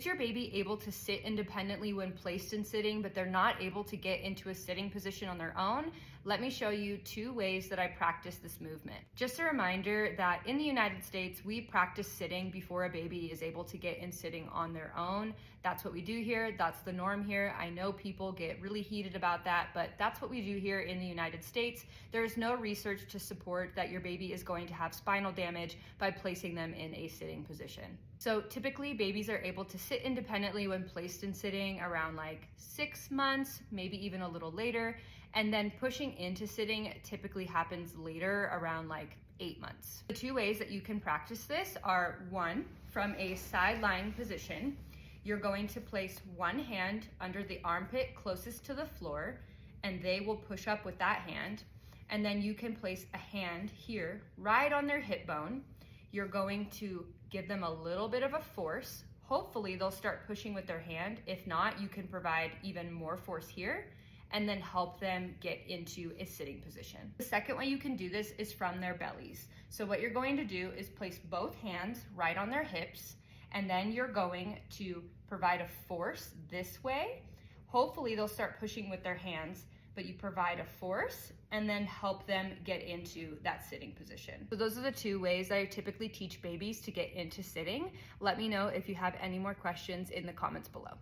Is your baby able to sit independently when placed in sitting, but they're not able to get into a sitting position on their own? Let me show you 2 ways that I practice this movement. Just a reminder that in the United States, we practice sitting before a baby is able to get in sitting on their own. That's what we do here. That's the norm here. I know people get really heated about that, but that's what we do here in the United States. There's no research to support that your baby is going to have spinal damage by placing them in a sitting position. So typically babies are able to sit independently when placed in sitting around like 6 months, maybe even a little later. And then pushing into sitting typically happens later around like 8 months. The 2 ways that you can practice this are: 1, from a side lying position. You're going to place one hand under the armpit closest to the floor, and they will push up with that hand. And then you can place a hand here right on their hip bone. You're going to give them a little bit of a force. Hopefully they'll start pushing with their hand. If not, you can provide even more force here and then help them get into a sitting position. The second way you can do this is from their bellies. So what you're going to do is place both hands right on their hips, and then you're going to provide a force this way. Hopefully they'll start pushing with their hands, but you provide a force and then help them get into that sitting position. So those are the 2 ways that I typically teach babies to get into sitting. Let me know if you have any more questions in the comments below.